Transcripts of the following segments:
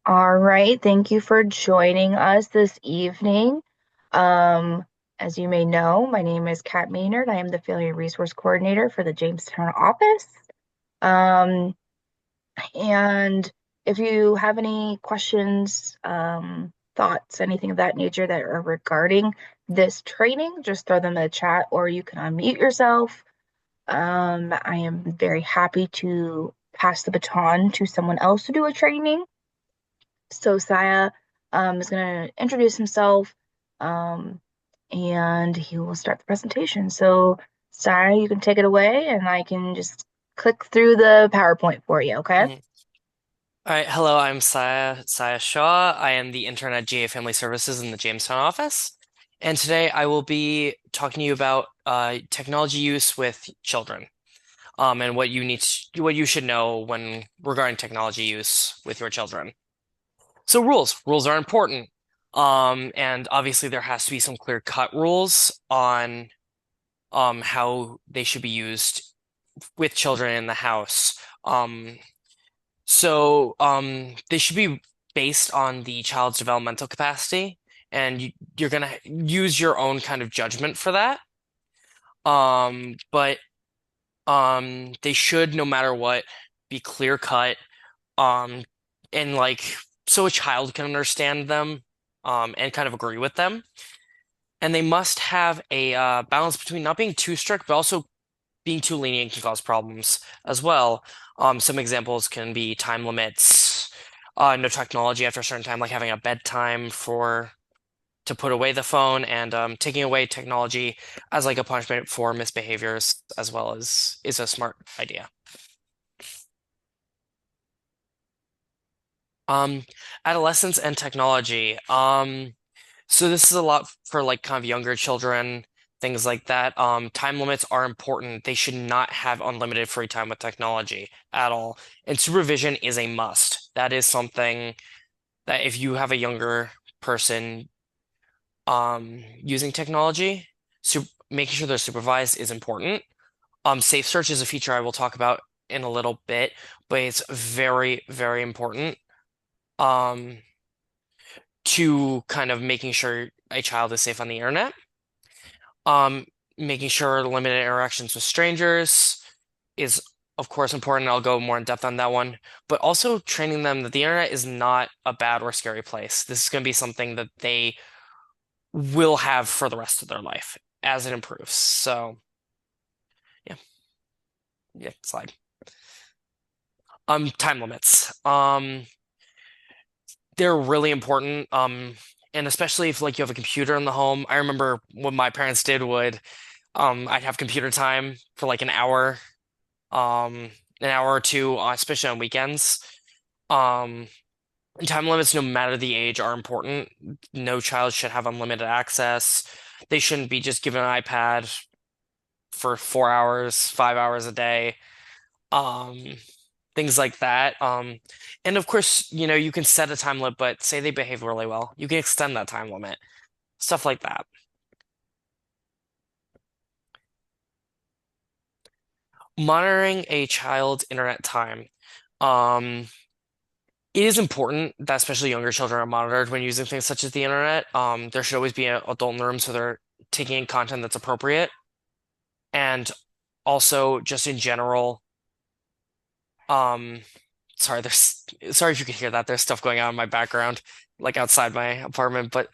All right, thank you for joining us this evening. Um, as you may know, my name is Kat Maynard. I am the Failure Resource Coordinator for the Jamestown office. Um, and if you have any questions, thoughts, anything of that nature that are regarding this training, just throw them in the chat or you can unmute yourself. I am very happy to pass the baton to someone else to do a training. So Saya is going to introduce himself um, and he will start the presentation. So Saya, you can take it away and I can just click through the PowerPoint for you, okay? Mhm. All right, hello, I'm Saya Shaw. I am the intern at GA Family Services in the Jamestown office. And today I will be talking to you about technology use with children, and what you should know when regarding technology use with your children. So rules are important. And obviously there has to be some clear-cut rules on how they should be used with children in the house. They should be based on the child's developmental capacity, and you're gonna use your own kind of judgment for that. But they should, no matter what, be clear cut, um, and like so a child can understand them, and kind of agree with them. And they must have a balance between not being too strict, but also being too lenient can cause problems as well. Some examples can be time limits, no technology after a certain time, like having a bedtime for to put away the phone, and taking away technology as like a punishment for misbehaviors as well as is a smart idea. Um, Adolescence and technology. So this is a lot for like kind of younger children, things like that. Time limits are important. They should not have unlimited free time with technology at all. And supervision is a must. That is something that if you have a younger person using technology, making sure they're supervised is important. Safe search is a feature I will talk about in a little bit, but it's very, very important. Um, to kind of making sure a child is safe on the internet. Um, Making sure limited interactions with strangers is, of course, important. I'll go more in depth on that one. But also training them that the internet is not a bad or scary place. This is going to be something that they will have for the rest of their life as it improves. So, yeah, yeah, slide. Time limits. They're really important. And especially if like you have a computer in the home. I remember what my parents did would I'd have computer time for like um, an hour or two, especially on weekends. Um, and time limits, no matter the age, are important. No child should have unlimited access. They shouldn't be just given an iPad for 4 hours, 5 hours a day. Um, Things like that. And of course, you can set a time limit, but say they behave really well, you can extend that time limit. Stuff like that. Monitoring a child's internet time. Um, It is important that especially younger children are monitored when using things such as the internet. There should always be an adult in the room so they're taking in content that's appropriate. And also, just in general, um, sorry if you could hear that. There's stuff going on in my background, like outside my apartment. But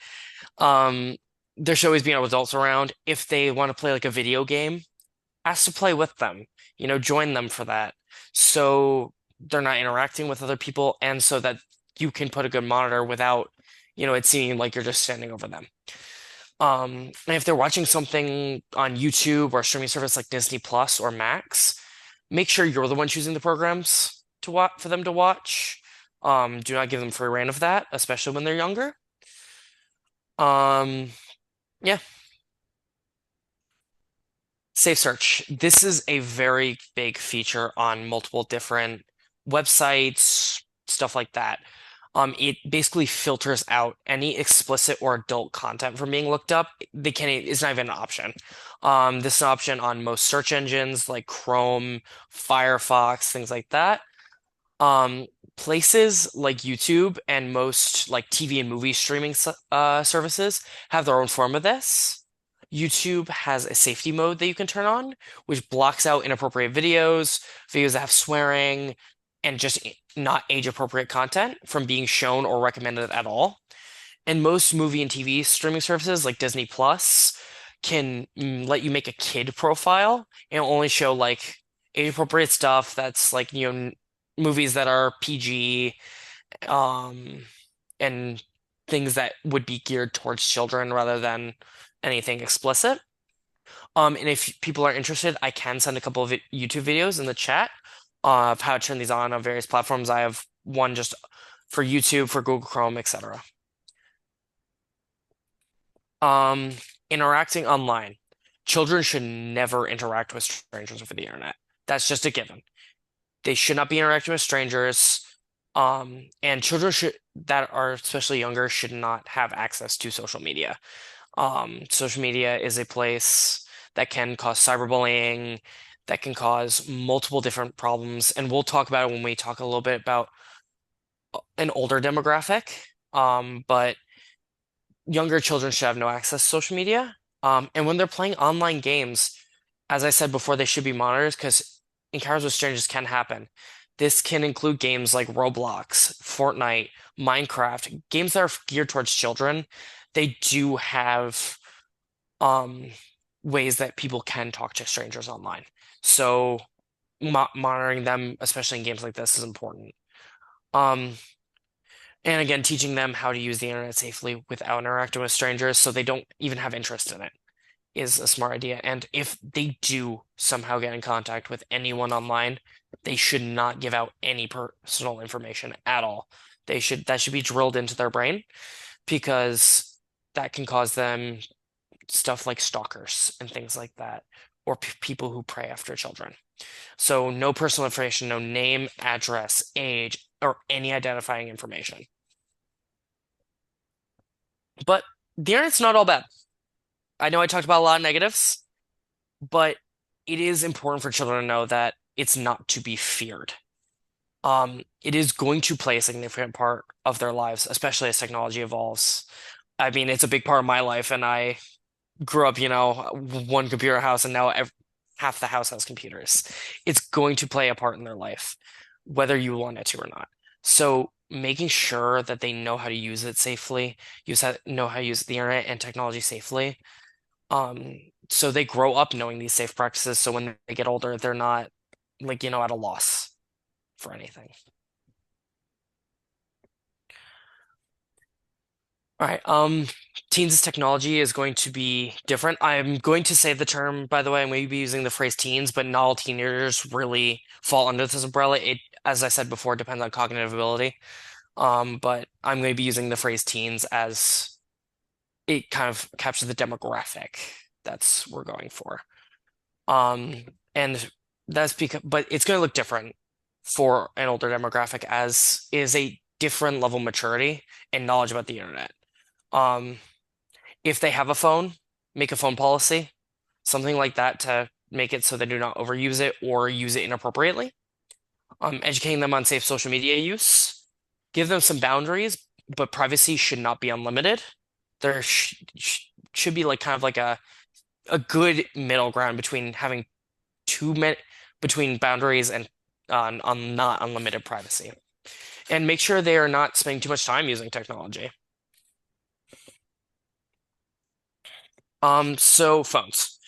um, there should always be no adults around. If they want to play like a video game, ask to play with them. Join them for that. So they're not interacting with other people, and so that you can put a good monitor without, it seeming like you're just standing over them. And if they're watching something on YouTube or a streaming service like Disney Plus or Max, make sure you're the one choosing the programs to watch for them to watch. Do not give them free rein of that, especially when they're younger. Um, yeah. Safe Search. This is a very big feature on multiple different websites, stuff like that. It basically filters out any explicit or adult content from being looked up. It's not even an option. This is an option on most search engines like Chrome, Firefox, things like that. Um, Places like YouTube and most like TV and movie streaming services have their own form of this. YouTube has a safety mode that you can turn on, which blocks out inappropriate videos, videos that have swearing, and just not age-appropriate content from being shown or recommended at all. And most movie and TV streaming services like Disney Plus can let you make a kid profile and only show like age-appropriate stuff that's like, movies that are PG, um, and things that would be geared towards children rather than anything explicit. And if people are interested, I can send a couple of YouTube videos in the chat of how to turn these on various platforms. I have one just for YouTube, for Google Chrome, etc. Um, Interacting online. Children should never interact with strangers over the internet. That's just a given. They should not be interacting with strangers. And children that are especially younger should not have access to social media. Social media is a place that can cause cyberbullying, that can cause multiple different problems, and we'll talk about it when we talk a little bit about an older demographic. But younger children should have no access to social media. And when they're playing online games, as I said before, they should be monitored because encounters with strangers can happen. This can include games like Roblox, Fortnite, Minecraft, games that are geared towards children. They do have um, ways that people can talk to strangers online. So monitoring them, especially in games like this, is important. Um, and again, teaching them how to use the internet safely without interacting with strangers so they don't even have interest in it is a smart idea. And if they do somehow get in contact with anyone online, they should not give out any personal information at all. That should be drilled into their brain because that can cause them stuff like stalkers and things like that, or people who prey after children. So no personal information, no name, address, age, or any identifying information. But the internet's not all bad. I know I talked about a lot of negatives, but it is important for children to know that it's not to be feared. It is going to play a significant part of their lives, especially as technology evolves. I mean, it's a big part of my life, and I grew up, one computer house, and now half the house has computers. It's going to play a part in their life, whether you want it to or not. So making sure that they know how to use it safely, know how to use the internet and technology safely, so they grow up knowing these safe practices. So when they get older, they're not like, at a loss for anything. All right. Teens' technology is going to be different. I'm going to say the term, by the way, I'm going to be using the phrase teens, but not all teenagers really fall under this umbrella. It, as I said before, depends on cognitive ability. But I'm going to be using the phrase teens as it kind of captures the demographic that's we're going for. Um, and that's because, but it's going to look different for an older demographic as is a different level of maturity and knowledge about the internet. Um, if they have a phone, make a phone policy, something like that to make it so they do not overuse it or use it inappropriately. Educating them on safe social media use. Give them some boundaries, but privacy should not be unlimited. There should be like kind of like a good middle ground between having between boundaries and on not unlimited privacy. And make sure they are not spending too much time using technology. So phones.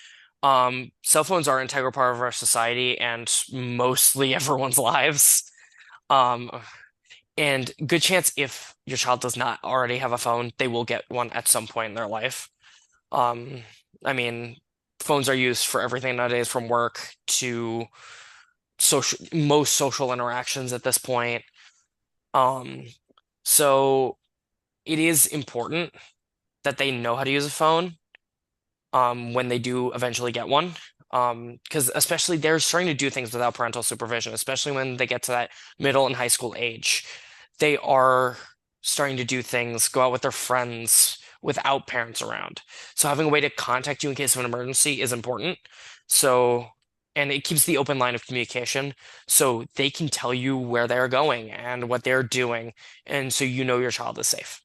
Cell phones are an integral part of our society and mostly everyone's lives. Um, and good chance if your child does not already have a phone, they will get one at some point in their life. Um, I mean, phones are used for everything nowadays, from work to most social interactions at this point. Um, so it is important that they know how to use a phone when they do eventually get one. Because especially they're starting to do things without parental supervision, especially when they get to that middle and high school age. They are starting to do things, go out with their friends without parents around. So having a way to contact you in case of an emergency is important. So and it keeps the open line of communication so they can tell you where they're going and what they're doing, and so you know your child is safe.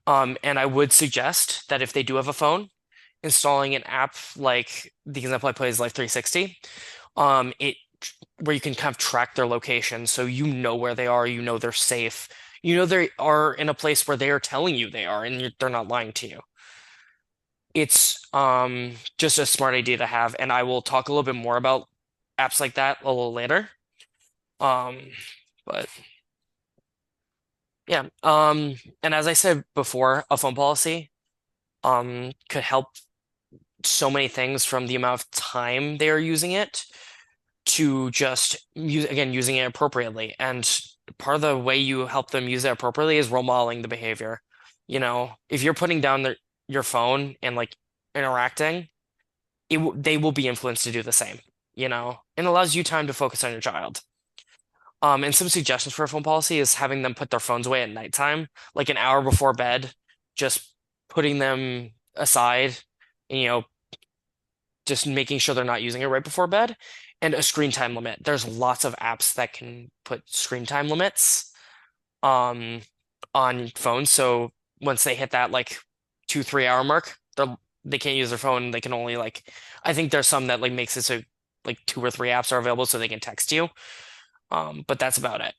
And I would suggest that if they do have a phone, installing an app like the example I play is Life 360, it where you can kind of track their location so you know where they are, you know they're safe, you know they are in a place where they are telling you they are, and they're not lying to you. It's just a smart idea to have, and I will talk a little bit more about apps like that a little later. Um, but yeah, and as I said before, a phone policy could help so many things from the amount of time they are using it to just use again using it appropriately. And part of the way you help them use it appropriately is role modeling the behavior. If you're putting down your phone and like interacting, they will be influenced to do the same, and allows you time to focus on your child. And some suggestions for a phone policy is having them put their phones away at nighttime, like an hour before bed, just putting them aside, and, just making sure they're not using it right before bed, and a screen time limit. There's lots of apps that can put screen time limits um on phones. So once they hit that like 2, 3 hour mark, they can't use their phone. They can only like I think there's some that like makes it so like 2 or 3 apps are available so they can text you. But that's about it.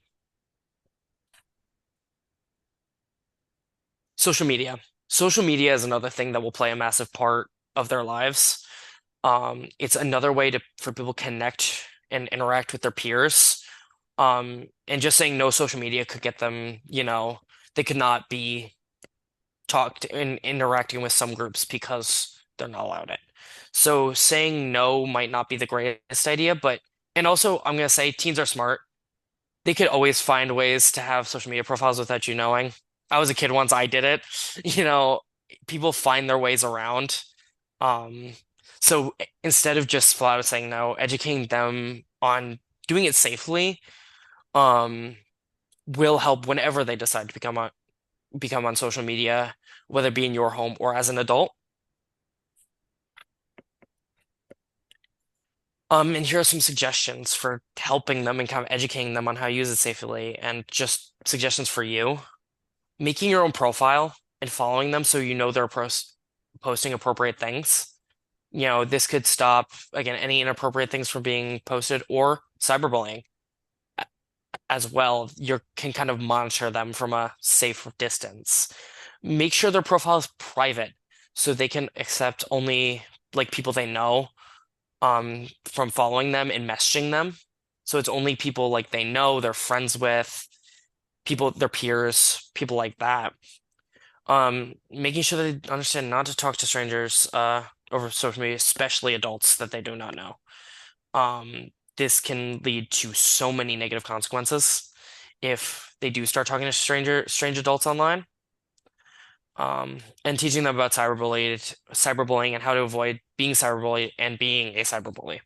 Social media. Social media is another thing that will play a massive part of their lives. It's another way to for people to connect and interact with their peers. And just saying no social media could get them, they could not be talked and interacting with some groups because they're not allowed it. So saying no might not be the greatest idea, and also I'm gonna say teens are smart. They could always find ways to have social media profiles without you knowing. I was a kid once, I did it. You know, People find their ways around. Um, so instead of just flat out saying no, educating them on doing it safely, um, will help whenever they decide to become on social media, whether it be in your home or as an adult. And here are some suggestions for helping them and kind of educating them on how to use it safely, and just suggestions for you. Making your own profile and following them so you know they're posting appropriate things. This could stop, again, any inappropriate things from being posted or cyberbullying as well. You can kind of monitor them from a safe distance. Make sure their profile is private so they can accept only like people they know from following them and messaging them. So it's only people like they know, they're friends with, people, their peers, people like that. Making sure they understand not to talk to strangers over social media, especially adults that they do not know. This can lead to so many negative consequences if they do start talking to strange adults online. And teaching them about cyberbullying and how to avoid being cyberbullied and being a cyberbully.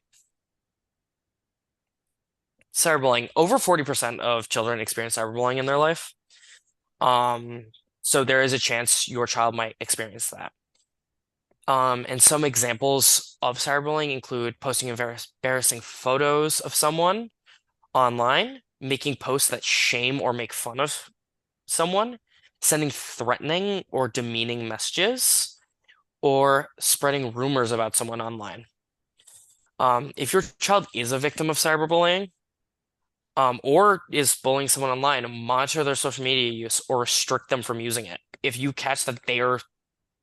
Cyberbullying, over 40% of children experience cyberbullying in their life. Um, so there is a chance your child might experience that. And some examples of cyberbullying include posting embarrassing photos of someone online, making posts that shame or make fun of someone, sending threatening or demeaning messages, or spreading rumors about someone online. If your child is a victim of cyberbullying, or is bullying someone online, monitor their social media use or restrict them from using it. If you catch that they are,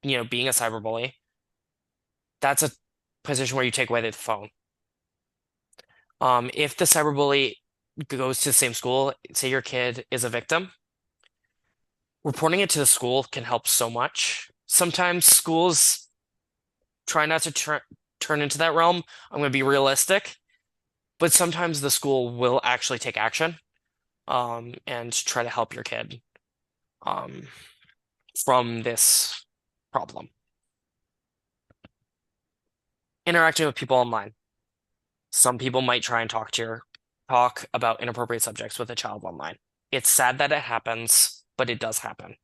being a cyberbully, that's a position where you take away the phone. If the cyberbully goes to the same school, say your kid is a victim, reporting it to the school can help so much. Sometimes schools try not to turn into that realm. I'm going to be realistic, but sometimes the school will actually take action, and try to help your kid um, from this problem. Interacting with people online. Some people might try and talk about inappropriate subjects with a child online. It's sad that it happens, but it does happen.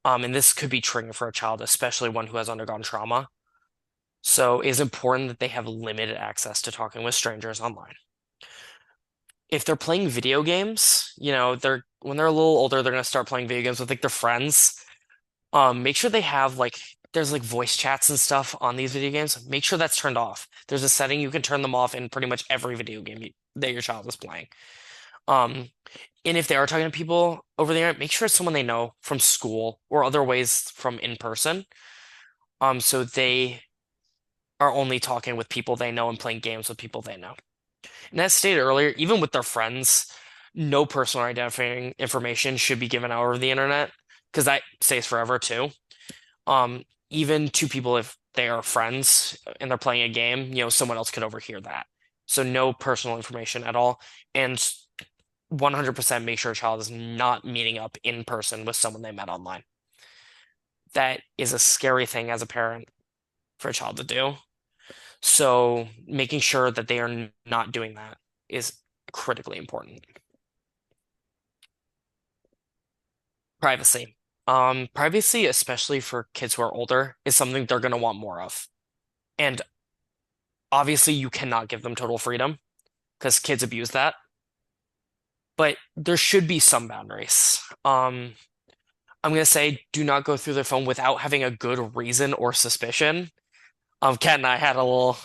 And this could be triggering for a child, especially one who has undergone trauma. So it is important that they have limited access to talking with strangers online. If they're playing video games, they're when they're a little older, they're gonna start playing video games with like their friends. Make sure they have like there's like voice chats and stuff on these video games. Make sure that's turned off. There's a setting you can turn them off in pretty much every video game that your child is playing. Um, and if they are talking to people over the internet, make sure it's someone they know from school or other ways from in person. So they are only talking with people they know and playing games with people they know. And as stated earlier, even with their friends, no personal identifying information should be given out over the internet because that stays forever too. Um, Even to people if they are friends and they're playing a game, someone else could overhear that. So no personal information at all. And 100% make sure a child is not meeting up in person with someone they met online. That is a scary thing as a parent for a child to do. So making sure that they are not doing that is critically important. Privacy. Privacy, especially for kids who are older, is something they're going to want more of. And obviously, you cannot give them total freedom because kids abuse that. But there should be some boundaries. I'm going to say do not go through their phone without having a good reason or suspicion. Kat and I had a little,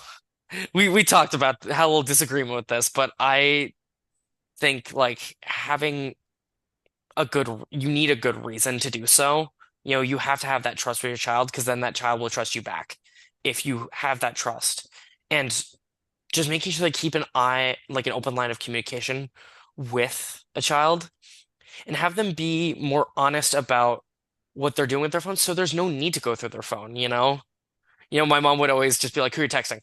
we talked about had a little disagreement with this, but I think like having you need a good reason to do so. You have to have that trust with your child because then that child will trust you back if you have that trust. And just making sure they keep an eye, like an open line of communication with a child and have them be more honest about what they're doing with their phone. So there's no need to go through their phone, you know? My mom would always just be like, who are you texting?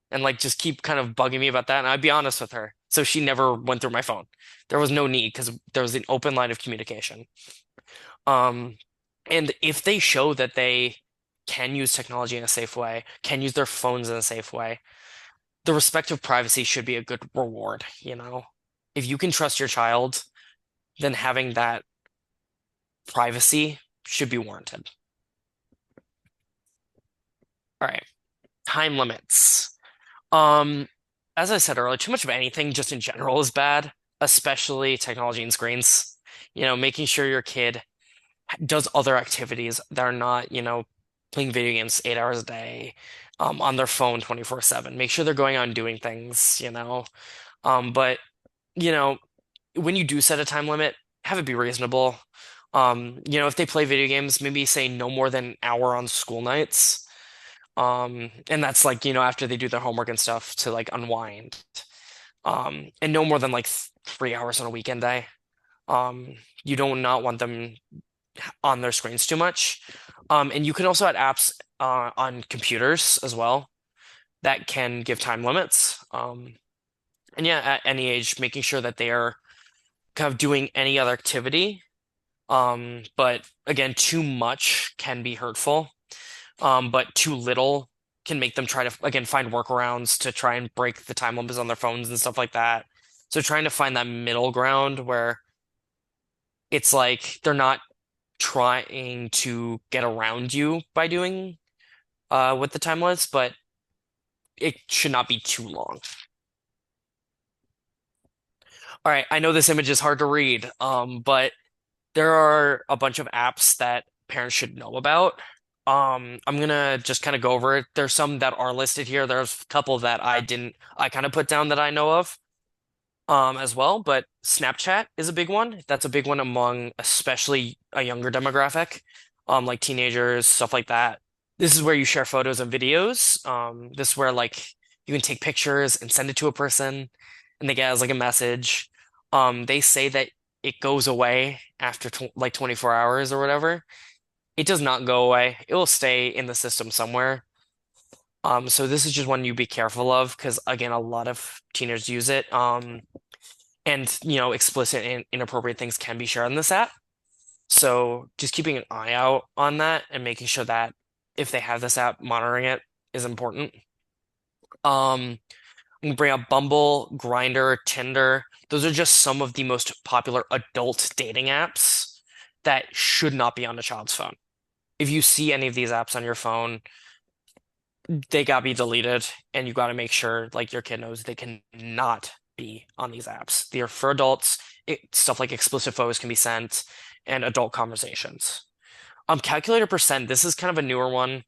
And like just keep kind of bugging me about that. And I'd be honest with her. So she never went through my phone. There was no need because there was an open line of communication. Um, and if they show that they can use technology in a safe way, can use their phones in a safe way, the respect of privacy should be a good reward, you know? If you can trust your child, then having that privacy should be warranted. All right, time limits. Um, as I said earlier, too much of anything just in general is bad, especially technology and screens. Making sure your kid does other activities that are not, playing video games 8 hours a day, on their phone 24/7. Make sure they're going out and doing things. But, you know, when you do set a time limit, have it be reasonable. If they play video games, maybe say no more than an hour on school nights. And that's like, after they do their homework and stuff to like unwind. And no more than like 3 hours on a weekend day. You don't not want them on their screens too much. And you can also add apps on computers as well that can give time limits. And yeah, at any age, making sure that they are kind of doing any other activity. But again, too much can be hurtful. But too little can make them try to, again, find workarounds to try and break the time limits on their phones and stuff like that. So trying to find that middle ground where it's like they're not trying to get around you by doing with the time limits, but it should not be too long. All right, I know this image is hard to read, but there are a bunch of apps that parents should know about. I'm gonna just kind of go over it. There's some that are listed here. There's a couple that I kind of put down that I know of, as well. But Snapchat is a big one. That's a big one among especially a younger demographic, like teenagers, stuff like that. This is where you share photos and videos. This is where like you can take pictures and send it to a person, and they get as like a message. They say that it goes away after tw like 24 hours or whatever. It does not go away. It will stay in the system somewhere. So this is just one you be careful of because again, a lot of teenagers use it. And explicit and inappropriate things can be shared on this app. So just keeping an eye out on that and making sure that if they have this app, monitoring it is important. I'm gonna bring up Bumble, Grindr, Tinder. Those are just some of the most popular adult dating apps that should not be on a child's phone. If you see any of these apps on your phone, they gotta be deleted, and you gotta make sure like your kid knows they can not be on these apps. They're for adults. Stuff like explicit photos can be sent, and adult conversations. Calculator percent. This is kind of a newer one,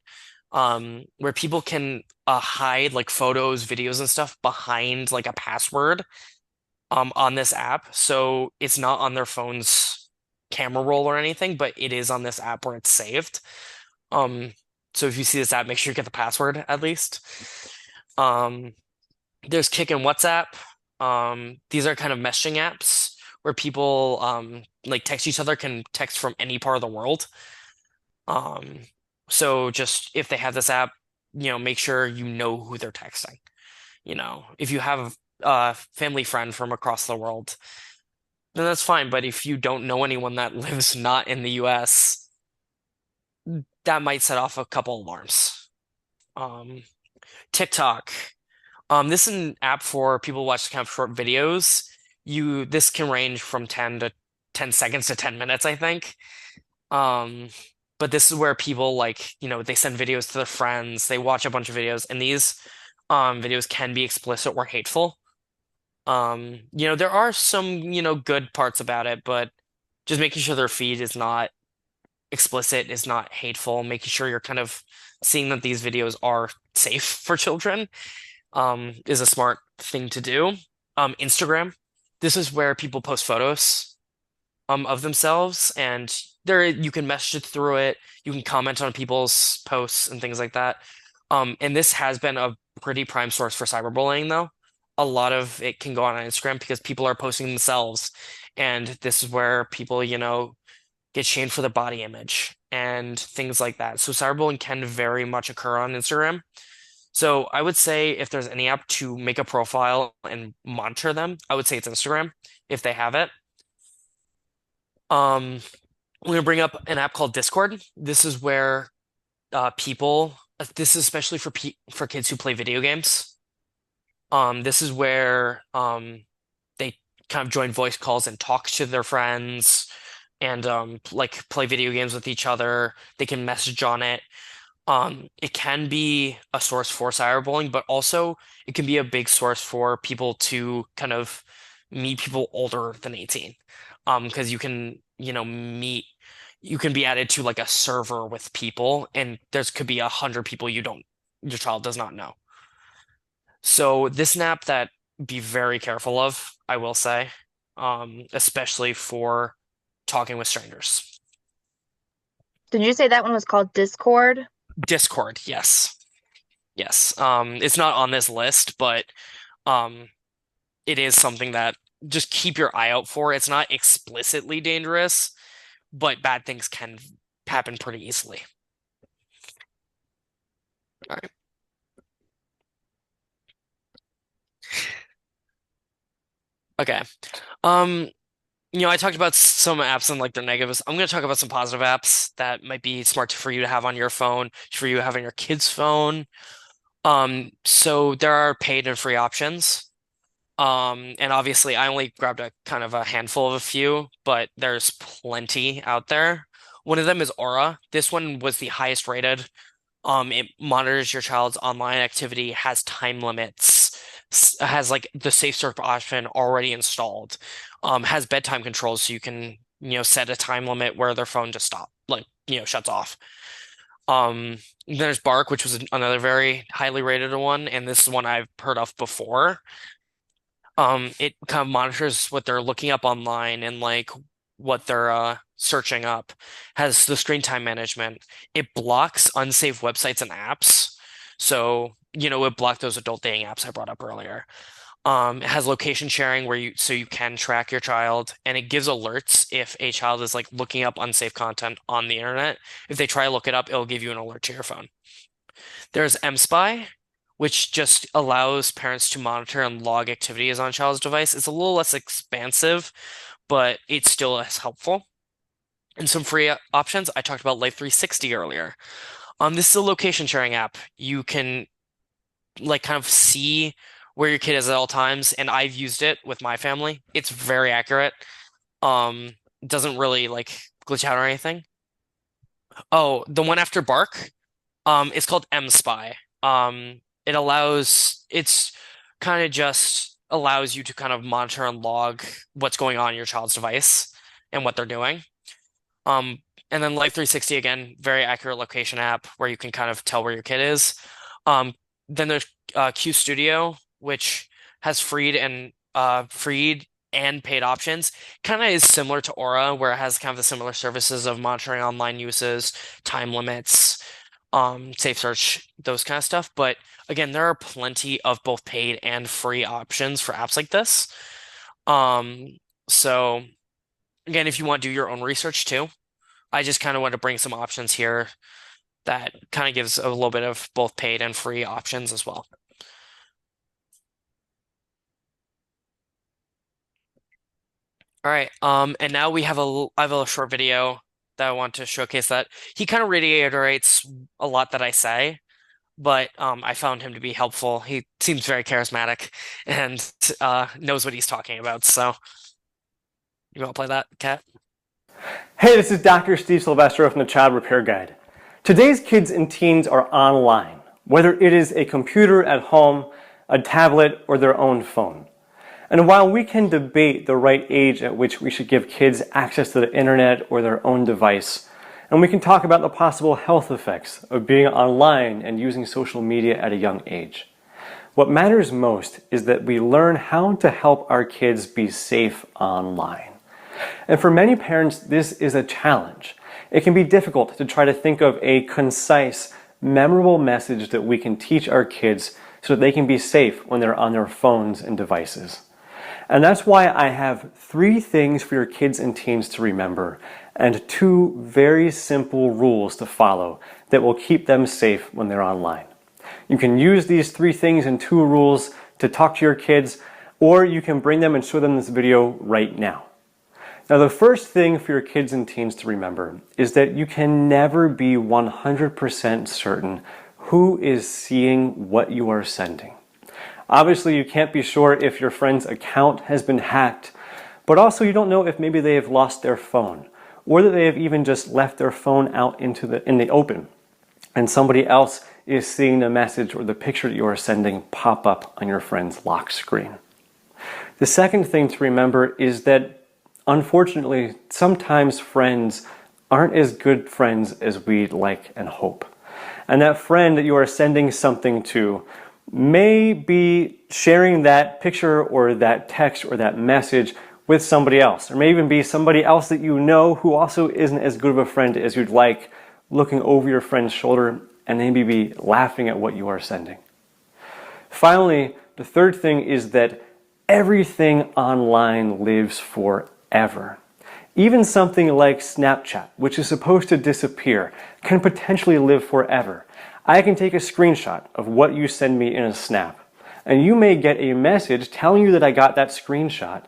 where people can hide like photos, videos, and stuff behind like a password on this app. So it's not on their phone's camera roll or anything, but it is on this app where it's saved. Um, so if you see this app, make sure you get the password at least. Um, there's Kik and WhatsApp. These are kind of messaging apps where people like text each other, can text from any part of the world. Um, so just if they have this app, make sure you know who they're texting. If you have a family friend from across the world, then that's fine. But if you don't know anyone that lives not in the US, that might set off a couple alarms. Um, TikTok. This is an app for people who watch kind of short videos. This can range from 10 seconds to 10 minutes, I think. Um, but this is where people like, they send videos to their friends, they watch a bunch of videos, and these videos can be explicit or hateful. There are some, good parts about it, but just making sure their feed is not explicit, is not hateful, making sure you're kind of seeing that these videos are safe for children, is a smart thing to do. Instagram, this is where people post photos of themselves, and there you can message through it, you can comment on people's posts and things like that. And this has been a pretty prime source for cyberbullying, though. A lot of it can go on Instagram because people are posting themselves, and this is where people, get shamed for their body image and things like that. So cyberbullying can very much occur on Instagram. So I would say if there's any app to make a profile and monitor them, I would say it's Instagram if they have it. Um, I'm going to bring up an app called Discord. This is where this is especially for kids who play video games. This is where they kind of join voice calls and talk to their friends and like play video games with each other. They can message on it. It can be a source for cyberbullying, but also it can be a big source for people to kind of meet people older than 18. Because you can be added to like a server with people, and there's could be 100 people your child does not know. So this nap that be very careful of, I will say, especially for talking with strangers. Did you say that one was called Discord? Discord, yes. Yes. It's not on this list, but um, it is something that just keep your eye out for. It's not explicitly dangerous, but bad things can happen pretty easily. All right. Okay. Um, I talked about some apps and like their negatives. I'm going to talk about some positive apps that might be smart for you to have on your phone, for you to have on your kid's phone. So there are paid and free options. And obviously I only grabbed a kind of a handful of a few, but there's plenty out there. One of them is Aura. This one was the highest rated. It monitors your child's online activity, has time limits, has like the safe search option already installed, has bedtime controls so you can, set a time limit where their phone just shuts off. There's Bark, which was another very highly rated one, and this is one I've heard of before. It kind of monitors what they're looking up online and like what they're searching up, has the screen time management. It blocks unsafe websites and apps. So, it blocked those adult dating apps I brought up earlier. It has location sharing so you can track your child, and it gives alerts if a child is like looking up unsafe content on the internet. If they try to look it up, it'll give you an alert to your phone. There's mSpy, which just allows parents to monitor and log activities on a child's device. It's a little less expansive, but it's still as helpful. And some free options. I talked about Life 360 earlier. This is a location sharing app. You can like kind of see where your kid is at all times, and I've used it with my family. It's very accurate. It doesn't really like glitch out or anything. Oh, the one after Bark, it's called mSpy. It's kind of just allows you to kind of monitor and log what's going on your child's device and what they're doing. Um, and then Life 360 again, very accurate location app where you can kind of tell where your kid is. Um, then there's Q Studio, which has freed and paid options. Kind of is similar to Aura, where it has kind of the similar services of monitoring online uses, time limits, safe search, those kind of stuff. But again, there are plenty of both paid and free options for apps like this. Um, so again, if you want to do your own research too, I just kind of want to bring some options here that kind of gives a little bit of both paid and free options as well. All right. And now I have a short video that I want to showcase that he kind of reiterates a lot that I say, but I found him to be helpful. He seems very charismatic and knows what he's talking about. So you want to play that, Kat? Hey, this is Dr. Steve Silvestro from the Child Repair Guide. Today's kids and teens are online, whether it is a computer at home, a tablet, or their own phone. And while we can debate the right age at which we should give kids access to the internet or their own device, and we can talk about the possible health effects of being online and using social media at a young age, what matters most is that we learn how to help our kids be safe online. And for many parents, this is a challenge. It can be difficult to try to think of a concise, memorable message that we can teach our kids so that they can be safe when they're on their phones and devices. And that's why I have 3 things for your kids and teens to remember and 2 very simple rules to follow that will keep them safe when they're online. You can use these 3 things and 2 rules to talk to your kids, or you can bring them and show them this video right now. Now, the first thing for your kids and teens to remember is that you can never be 100% certain who is seeing what you are sending. Obviously, you can't be sure if your friend's account has been hacked, but also you don't know if maybe they have lost their phone, or that they have even just left their phone out in the open, and somebody else is seeing the message or the picture that you are sending pop up on your friend's lock screen. The second thing to remember is that unfortunately, sometimes friends aren't as good friends as we'd like and hope. And that friend that you are sending something to may be sharing that picture or that text or that message with somebody else. Or may even be somebody else that you know who also isn't as good of a friend as you'd like, looking over your friend's shoulder and maybe be laughing at what you are sending. Finally, the third thing is that everything online lives forever. Even something like Snapchat, which is supposed to disappear, can potentially live forever. I can take a screenshot of what you send me in a snap, and you may get a message telling you that I got that screenshot,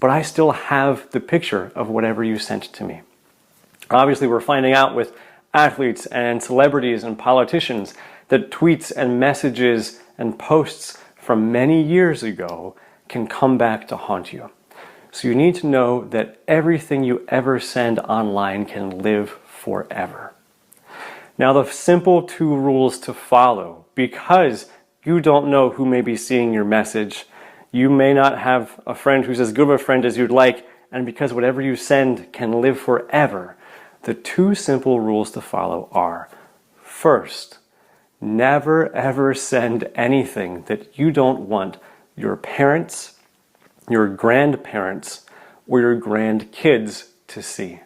but I still have the picture of whatever you sent to me. Obviously, we're finding out with athletes and celebrities and politicians that tweets and messages and posts from many years ago can come back to haunt you. So you need to know that everything you ever send online can live forever. Now, the simple 2 rules to follow, because you don't know who may be seeing your message, you may not have a friend who's as good of a friend as you'd like, and because whatever you send can live forever, the 2 simple rules to follow are: first, never ever send anything that you don't want your parents, your grandparents, or your grandkids to see.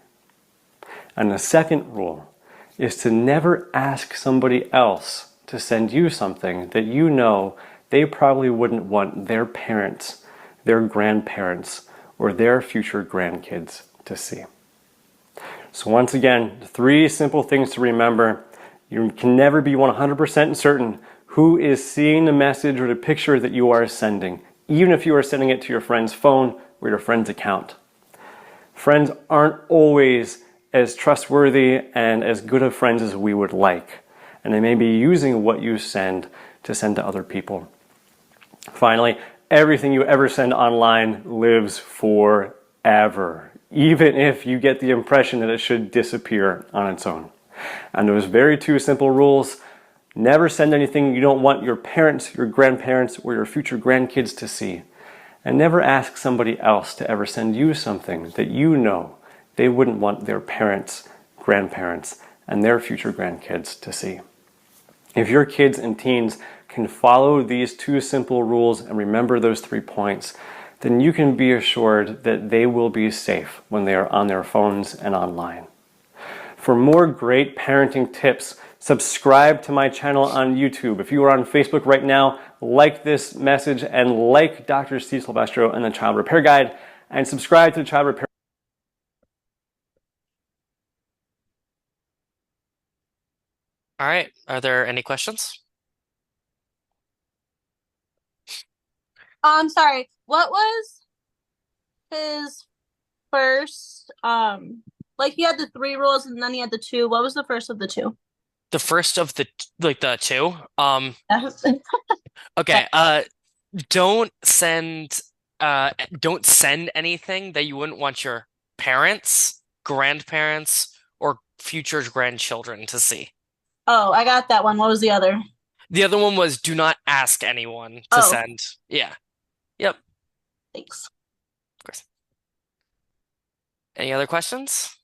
And the second rule is to never ask somebody else to send you something that you know they probably wouldn't want their parents, their grandparents, or their future grandkids to see. So once again, 3 simple things to remember. You can never be 100% certain who is seeing the message or the picture that you are sending, even if you are sending it to your friend's phone or your friend's account. Friends aren't always as trustworthy and as good of friends as we would like, and they may be using what you send to send to other people. Finally, everything you ever send online lives forever, even if you get the impression that it should disappear on its own. And those very 2 simple rules: Never send anything you don't want your parents, your grandparents, or your future grandkids to see. And never ask somebody else to ever send you something that you know they wouldn't want their parents, grandparents, and their future grandkids to see. If your kids and teens can follow these 2 simple rules and remember those 3 points, then you can be assured that they will be safe when they are on their phones and online. For more great parenting tips, subscribe to my channel on YouTube. If you are on Facebook right now, like this message and like Dr. Steve Silvestro and the Child Repair Guide, and subscribe to the Child Repair. All right. Are there any questions? I'm sorry. What was his first? Like he had the 3 rules and then he had the 2. What was the first of the 2? The first of the 2. Okay. Okay. Don't send don't send anything that you wouldn't want your parents, grandparents, or future grandchildren to see. Oh, I got that one. What was the other? The other one was do not ask anyone to Oh, send. Yeah. Yep. thanks. Of course. Any other questions?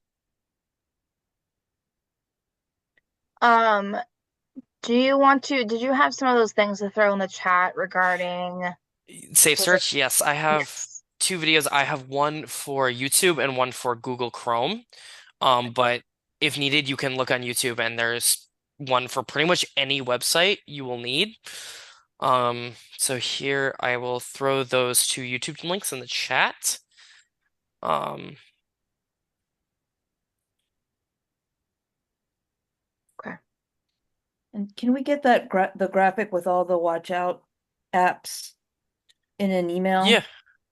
Did you have some of those things to throw in the chat regarding Safe the, search? Yes, I have yes. 2 videos. I have one for YouTube and one for Google Chrome. But if needed, you can look on YouTube and there's one for pretty much any website you will need. So here I will throw those 2 YouTube links in the chat. Okay. And can we get that the graphic with all the watch out apps in an email? Yeah.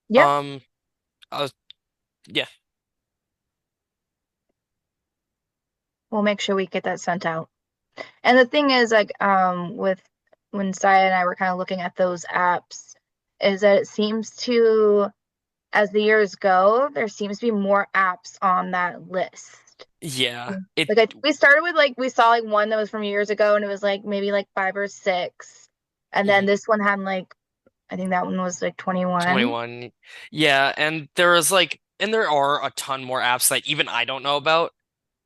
Yep. Yeah. We'll make sure we get that sent out. And the thing is, like, with when Saya and I were kind of looking at those apps, is that it seems to, as the years go, there seems to be more apps on that list. Yeah. Like we started with we saw one that was from years ago, and it was maybe 5 or 6, and then this one had I think that one was 21. 21. Yeah, and there are a ton more apps that even I don't know about.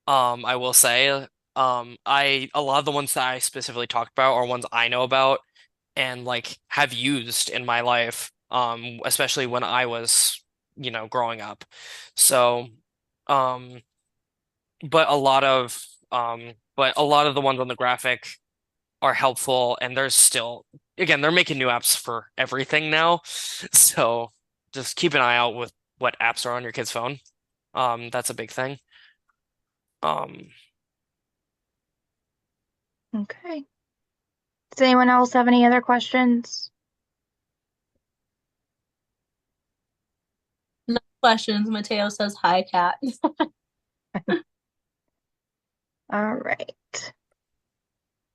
I will say, a lot of the ones that I specifically talked about are ones I know about and have used in my life, especially when I was, growing up. So, um, but a lot of the ones on the graphic are helpful, and there's still, again, they're making new apps for everything now. So just keep an eye out with what apps are on your kid's phone. That's a big thing. Okay. Does anyone else have any other questions? No questions. Mateo says hi, Kat. All right.